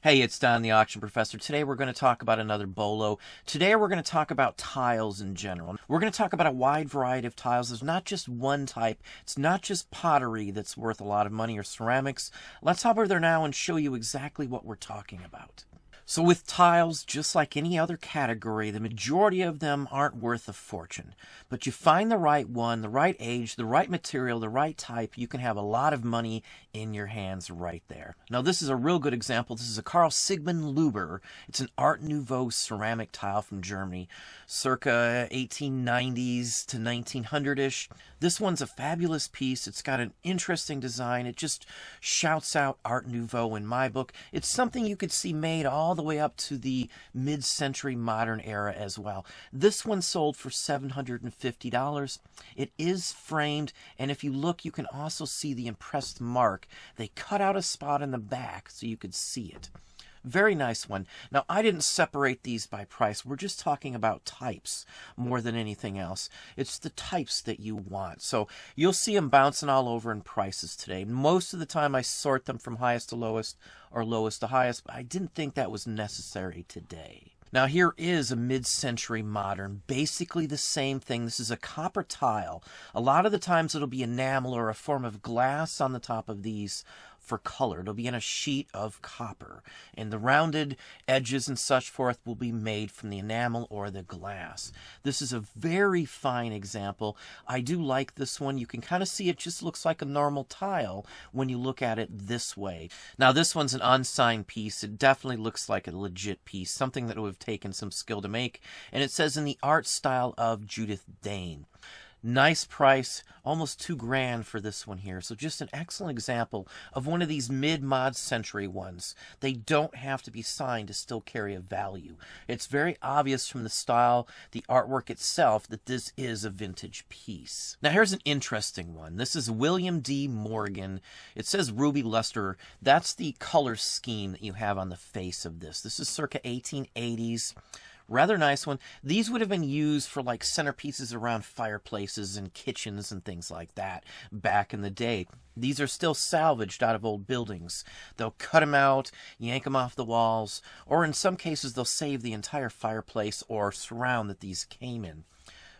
Hey, it's Don the Auction Professor. Today we're going to talk about another bolo. Today we're going to talk about tiles in general. We're going to talk about a wide variety of tiles. There's not just one type. It's not just pottery that's worth a lot of money or ceramics. Let's hop over there now and show you exactly what we're talking about. So with tiles, just like any other category, the majority of them aren't worth a fortune. But you find the right one, the right age, the right material, the right type, you can have a lot of money in your hands right there. Now this is a real good example. This is a Carl Sigmund Loope. It's an Art Nouveau ceramic tile from Germany, circa 1890s to 1900-ish. This one's a fabulous piece. It's got an interesting design. It just shouts out Art Nouveau in my book. It's something you could see made all the way up to the mid-century modern era as well. This one sold for $750. It is framed, and if you look, you can also see the impressed mark. They cut out a spot in the back so you could see it. Very nice one. Now, I didn't separate these by price. We're just talking about types more than anything else. It's the types that you want. So you'll see them bouncing all over in prices today. Most of the time, I sort them from highest to lowest or lowest to highest, but I didn't think that was necessary today. Now here is a mid-century modern, basically the same thing. This is a copper tile. A lot of the times it'll be enamel or a form of glass on the top of these for color. It'll be in a sheet of copper, and the rounded edges and such forth will be made from the enamel or the glass. This is a very fine example. I do like this one. You can kind of see it just looks like a normal tile when you look at it this way. Now this one's an unsigned piece. It definitely looks like a legit piece, something that would have taken some skill to make, and it says in the art style of Judith Dane. Nice price, almost $2,000 for this one here. So just an excellent example of one of these mid-mod century ones. They don't have to be signed to still carry a value. It's very obvious from the style, the artwork itself, that this is a vintage piece. Now here's an interesting one. This is William D. Morgan. It says Ruby Luster. That's the color scheme that you have on the face of this. This is circa 1880s. Rather nice one. These would have been used for like centerpieces around fireplaces and kitchens and things like that back in the day. These are still salvaged out of old buildings. They'll cut them out, yank them off the walls, or in some cases they'll save the entire fireplace or surround that these came in.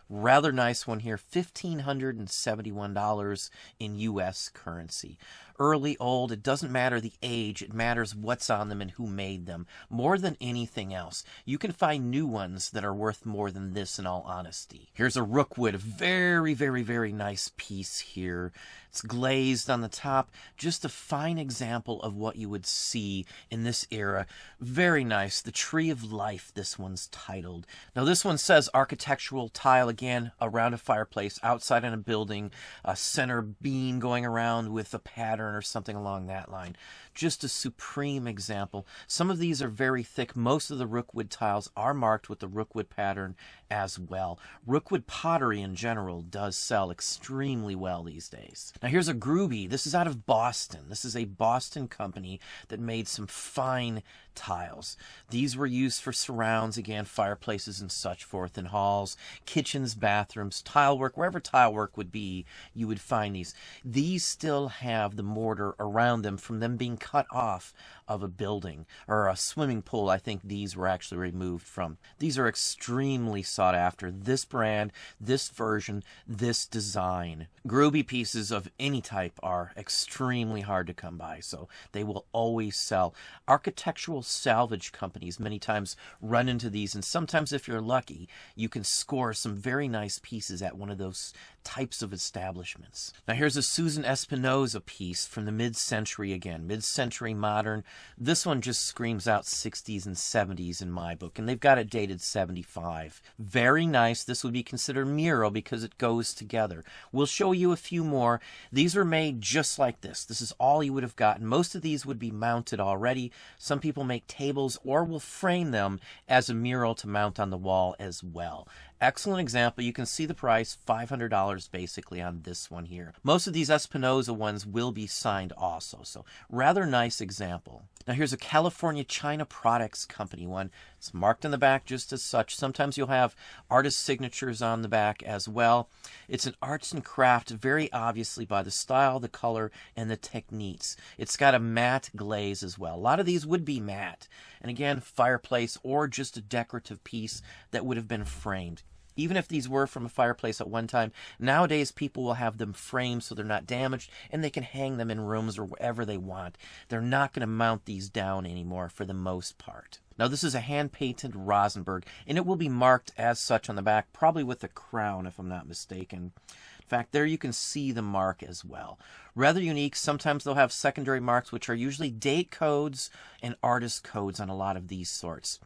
Rather nice one here, $1,571 in U.S. currency. Early, old, it doesn't matter the age, it matters what's on them and who made them. More than anything else, you can find new ones that are worth more than this in all honesty. Here's a Rookwood, a very, very, very nice piece here. It's glazed on the top, just a fine example of what you would see in this era. Very nice. The Tree of Life, this one's titled. Now this one says architectural tile again, around a fireplace, outside in a building, a center beam going around with a pattern or something along that line. Just a supreme example. Some of these are very thick. Most of the Rookwood tiles are marked with the Rookwood pattern as well. Rookwood pottery in general does sell extremely well these days. Now here's a Groobie. This is out of Boston. This is a Boston company that made some fine tiles. These were used for surrounds, again, fireplaces and such forth in halls, kitchens, bathrooms, tile work, wherever tile work would be, you would find these. These still have the mortar around them from them being cut off of a building or a swimming pool. I think these were actually removed from. These are extremely sought after. This brand, this version, this design. Groobie pieces of any type are extremely hard to come by, so they will always sell. Architectural salvage companies many times run into these, and sometimes if you're lucky, you can score some very nice pieces at one of those types of establishments. Now here's a Susan Espinosa piece from the mid-century again, mid-century modern. This one just screams out 60s and 70s in my book, and they've got it dated 75. Very nice. This would be considered mural because it goes together. We'll show you a few more. These are made just like this. This is all you would have gotten. Most of these would be mounted already. Some people make tables or will frame them as a mural to mount on the wall as well. Excellent example. You can see the price, $500 basically on this one here. Most of these Espinosa ones will be signed also, so rather nice example. Now here's a California China Products Company one. It's marked on the back just as such. Sometimes you'll have artist signatures on the back as well. It's an arts and craft, very obviously by the style, the color, and the techniques. It's got a matte glaze as well. A lot of these would be matte. And again, fireplace or just a decorative piece that would have been framed. Even if these were from a fireplace at one time, nowadays people will have them framed so they're not damaged, and they can hang them in rooms or wherever they want. They're not going to mount these down anymore for the most part. Now this is a hand-painted Rosenberg, and it will be marked as such on the back, probably with a crown if I'm not mistaken. In fact, there you can see the mark as well. Rather unique. Sometimes they'll have secondary marks, which are usually date codes and artist codes on a lot of these sorts.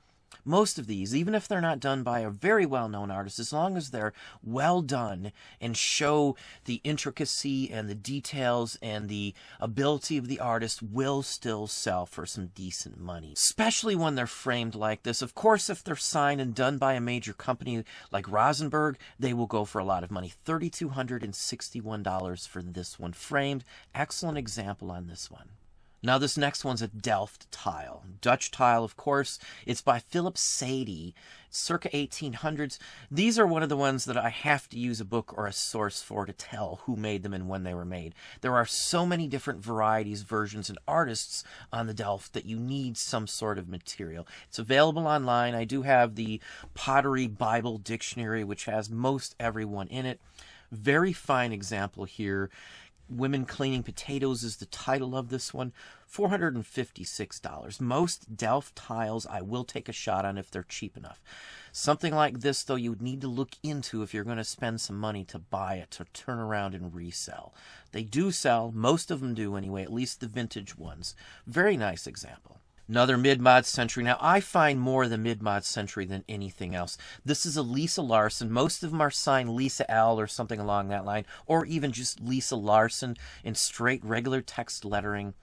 Most of these, even if they're not done by a very well-known artist, as long as they're well done and show the intricacy and the details and the ability of the artist, will still sell for some decent money. Especially when they're framed like this. Of course, if they're signed and done by a major company like Rosenberg, they will go for a lot of money. $3,261 for this one framed. Excellent example on this one. Now this next one's a Delft tile. Dutch tile, of course. It's by Philip Sadie, circa 1800s. These are one of the ones that I have to use a book or a source for to tell who made them and when they were made. There are so many different varieties, versions, and artists on the Delft that you need some sort of material. It's available online. I do have the Pottery Bible Dictionary, which has most everyone in it. Very fine example here. Women Cleaning Potatoes is the title of this one. $456. Most Delft tiles I will take a shot on if they're cheap enough. Something like this, though, you would need to look into if you're going to spend some money to buy it, to turn around and resell. They do sell. Most of them do anyway, at least the vintage ones. Very nice example. Another mid-mod century. Now, I find more of the mid-mod century than anything else. This is a Lisa Larson. Most of them are signed Lisa L or something along that line, or even just Lisa Larson in straight regular text lettering.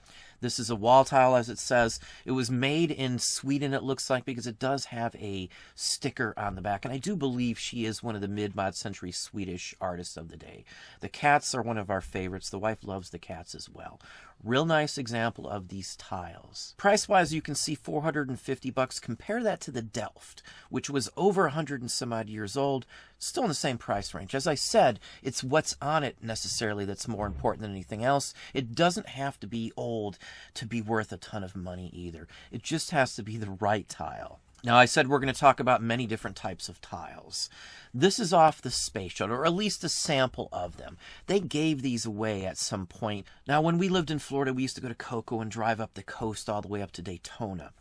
This is a wall tile, as it says. It was made in Sweden, it looks like, because it does have a sticker on the back. And I do believe she is one of the mid-mod century Swedish artists of the day. The cats are one of our favorites. The wife loves the cats as well. Real nice example of these tiles. Price-wise, you can see $450. Compare that to the Delft, which was over 100 and some odd years old. Still in the same price range. As I said, it's what's on it necessarily that's more important than anything else. It doesn't have to be old to be worth a ton of money either. It just has to be the right tile. Now, I said we're going to talk about many different types of tiles. This is off the Space Shuttle, or at least a sample of them. They gave these away at some point. Now, when we lived in Florida, we used to go to Cocoa and drive up the coast all the way up to Daytona.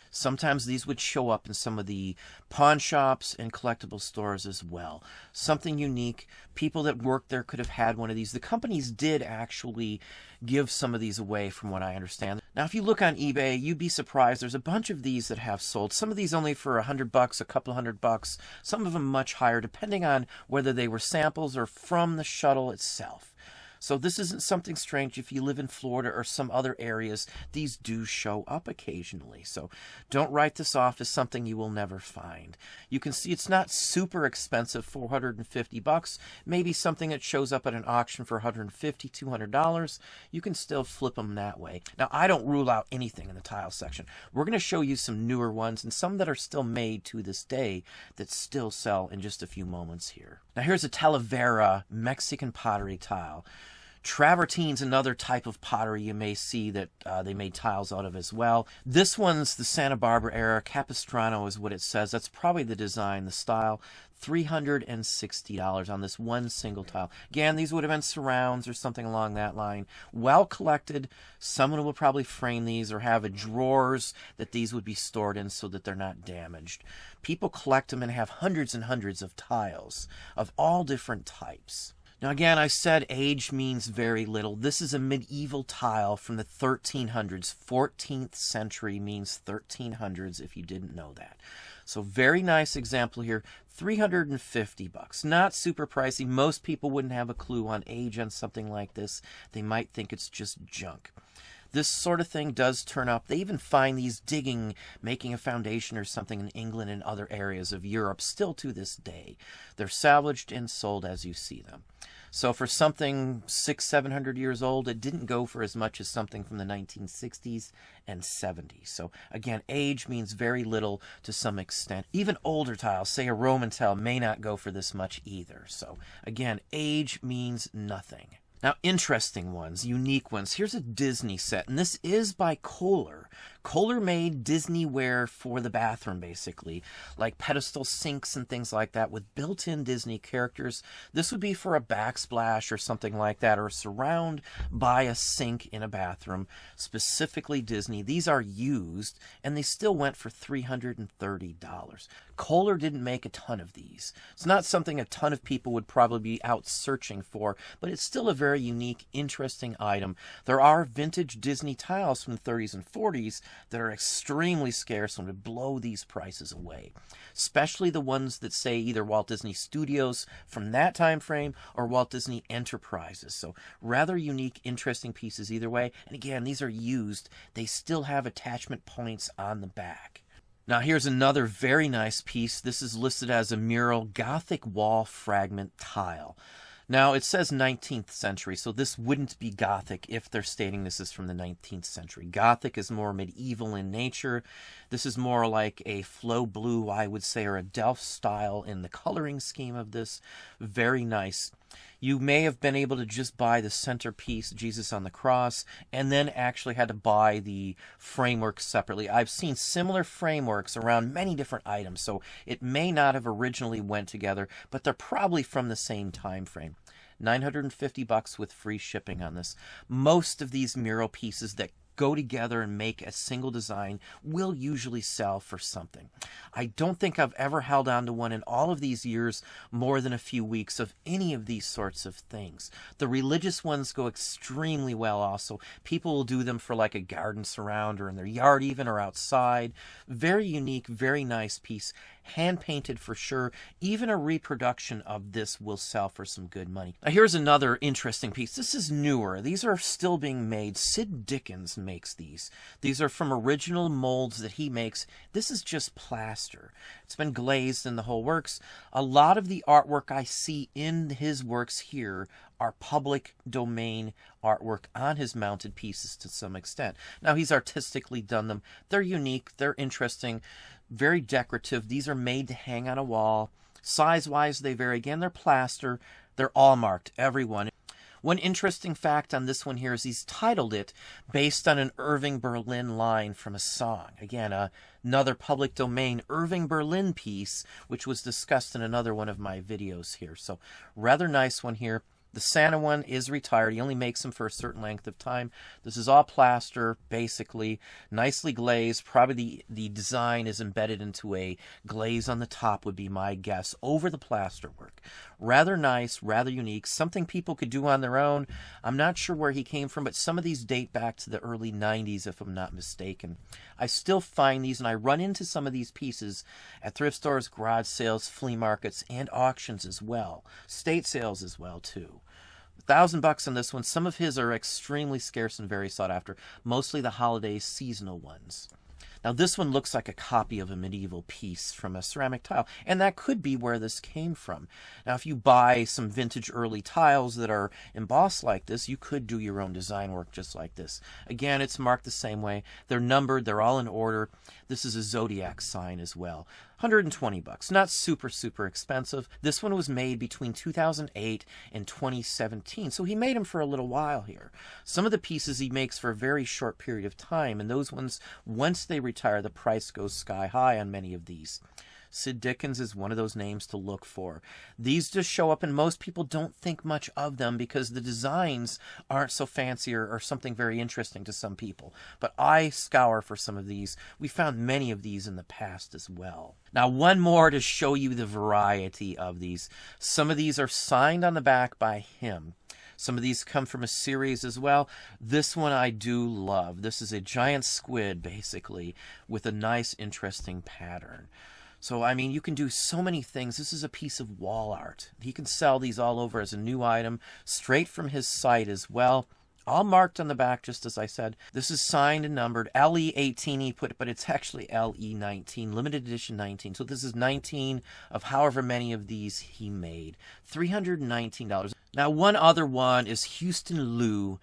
Sometimes these would show up in some of the pawn shops and collectible stores as well. Something unique. People that worked there could have had one of these. The companies did actually give some of these away from what I understand. Now, if you look on eBay, you'd be surprised. There's a bunch of these that have sold. Some of these only for $100, a couple $100. Some of them much higher, depending on whether they were samples or from the shuttle itself. So this isn't something strange. If you live in Florida or some other areas, these do show up occasionally. So don't write this off as something you will never find. You can see it's not super expensive, $450. Maybe something that shows up at an auction for $150, $200. You can still flip them that way. Now, I don't rule out anything in the tile section. We're going to show you some newer ones and some that are still made to this day that still sell in just a few moments here. Now, here's a Talavera Mexican pottery tile. Travertine's another type of pottery you may see that they made tiles out of as well. This one's the Santa Barbara era. Capistrano is what it says. That's probably the design, the style. $360 on this one single tile. Again, these would have been surrounds or something along that line. Well collected. Someone will probably frame these or have drawers that these would be stored in so that they're not damaged. People collect them and have hundreds and hundreds of tiles of all different types. Now again, I said age means very little. This is a medieval tile from the 1300s. 14th century means 1300s if you didn't know that. So very nice example here. $350. Not super pricey. Most people wouldn't have a clue on age on something like this. They might think it's just junk. This sort of thing does turn up. They even find these digging, making a foundation or something in England and other areas of Europe still to this day. They're salvaged and sold as you see them. So for something 600-700 years old, it didn't go for as much as something from the 1960s and 70s. So again, age means very little to some extent. Even older tiles, say a Roman tile, may not go for this much either. So again, age means nothing. Now, interesting ones, unique ones. Here's a Disney set, and this is by Kohler. Kohler made Disneyware for the bathroom, basically, like pedestal sinks and things like that with built-in Disney characters. This would be for a backsplash or something like that, or surround by a sink in a bathroom, specifically Disney. These are used, and they still went for $330. Kohler didn't make a ton of these. It's not something a ton of people would probably be out searching for, but it's still a very unique, interesting item. There are vintage Disney tiles from the 30s and 40s that are extremely scarce and would blow these prices away, especially the ones that say either Walt Disney Studios from that time frame or Walt Disney Enterprises. So rather unique, interesting pieces either way. And again, these are used. They still have attachment points on the back. Now here's another very nice piece. This is listed as a mural Gothic wall fragment tile. Now, it says 19th century, so this wouldn't be Gothic if they're stating this is from the 19th century. Gothic is more medieval in nature. This is more like a flow blue, I would say, or a Delft style in the coloring scheme of this. Very nice. You may have been able to just buy the centerpiece, Jesus on the cross, and then actually had to buy the framework separately. I've seen similar frameworks around many different items, so it may not have originally went together, but they're probably from the same time frame. $950 with free shipping on this. Most of these mural pieces that go together and make a single design will usually sell for something. I don't think I've ever held on to one in all of these years more than a few weeks of any of these sorts of things. The religious ones go extremely well also. People will do them for like a garden surround or in their yard even or outside. Very unique, very nice piece. Hand painted for sure. Even a reproduction of this will sell for some good money. Now here's another interesting piece. This is newer. These are still being made. Syd Dickens makes these. These are from original molds that he makes. This is just plaster. It's been glazed in the whole works. A lot of the artwork I see in his works here are public domain artwork on his mounted pieces to some extent. Now he's artistically done them. They're unique. They're interesting. Very decorative. These are made to hang on a wall. Size-wise, they vary. Again, they're plaster. They're all marked, every one. One interesting fact on this one here is he's titled it based on an Irving Berlin line from a song. Again, another public domain Irving Berlin piece, which was discussed in another one of my videos here. So, rather nice one here. The Santa one is retired. He only makes them for a certain length of time. This is all plaster, basically. Nicely glazed. Probably the design is embedded into a glaze on the top, would be my guess, over the plaster work. Rather nice, rather unique. Something people could do on their own. I'm not sure where he came from, but some of these date back to the early 90s, if I'm not mistaken. I still find these, and I run into some of these pieces at thrift stores, garage sales, flea markets, and auctions as well. State sales as well, too. $1,000 on this one. Some of his are extremely scarce and very sought after, mostly the holiday seasonal ones. Now this one looks like a copy of a medieval piece from a ceramic tile, and that could be where this came from. Now if you buy some vintage early tiles that are embossed like this, you could do your own design work just like this. Again, it's marked the same way. They're numbered, they're all in order. This is a zodiac sign as well. $120. Not super expensive. This one was made between 2008 and 2017, so he made them for a little while here. Some of the pieces he makes for a very short period of time, and those ones, once they retire, the price goes sky high on many of these. Syd Dickens is one of those names to look for. These just show up, and most people don't think much of them because the designs aren't so fancy or something very interesting to some people. But I scour for some of these. We found many of these in the past as well. Now, one more to show you the variety of these. Some of these are signed on the back by him. Some of these come from a series as well. This one I do love. This is a giant squid, basically, with a nice, interesting pattern. So, I mean, you can do so many things. This is a piece of wall art. He can sell these all over as a new item, straight from his site as well. All marked on the back, just as I said. This is signed and numbered. LE18 he put, but it's actually LE19, limited edition 19. So this is 19 of however many of these he made. $319. Now, one other one is Houston Lou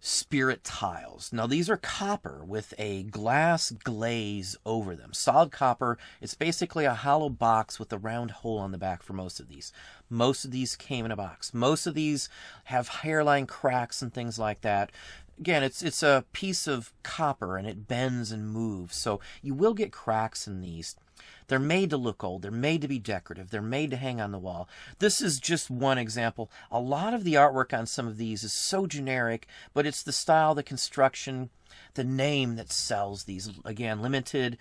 Spirit tiles. Now, these are copper with a glass glaze over them. Solid copper. It's basically a hollow box with a round hole on the back for most of these. Most of these came in a box. Most of these have hairline cracks and things like that. Again, it's a piece of copper and it bends and moves, so you will get cracks in these. They're made to look old. They're made to be decorative. They're made to hang on the wall. This is just one example. A lot of the artwork on some of these is so generic, but it's the style, the construction, the name that sells these. Again, limited,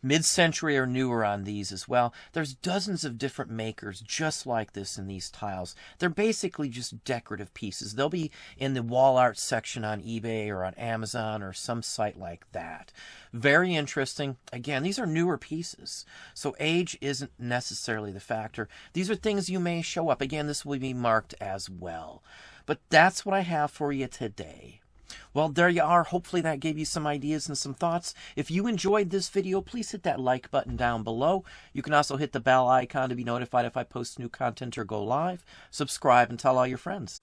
mid-century or newer on these as well. There's dozens of different makers just like this in these tiles. They're basically just decorative pieces. They'll be in the wall art section on eBay or on Amazon or some site like that. Very interesting. Again, these are newer pieces, so age isn't necessarily the factor. These are things you may show up. Again, this will be marked as well. But that's what I have for you today. Well, there you are. Hopefully that gave you some ideas and some thoughts. If you enjoyed this video, please hit that like button down below. You can also hit the bell icon to be notified if I post new content or go live. Subscribe and tell all your friends.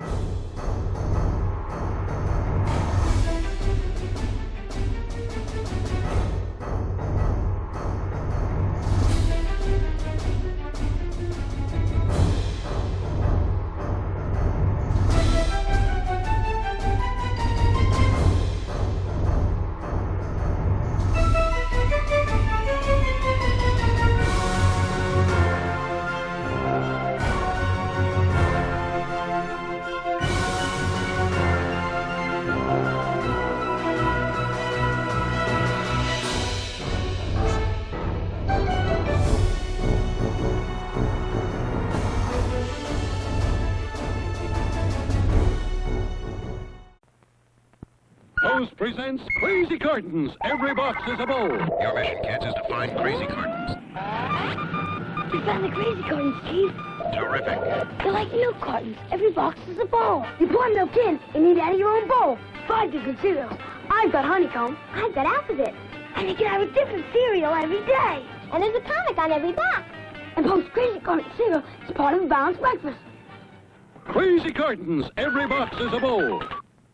Presents Crazy Cartons. Every box is a bowl. Your mission, kids, is to find crazy cartons. We found the crazy cartons, Chief. Terrific. They're like milk cartons. Every box is a bowl. You pour milk in and eat out of your own bowl. 5 different cereals. I've got honeycomb. I've got alphabet. And you can have a different cereal every day. And there's a comic on every box. And Post Crazy Carton cereal is part of a balanced breakfast. Crazy Cartons. Every box is a bowl.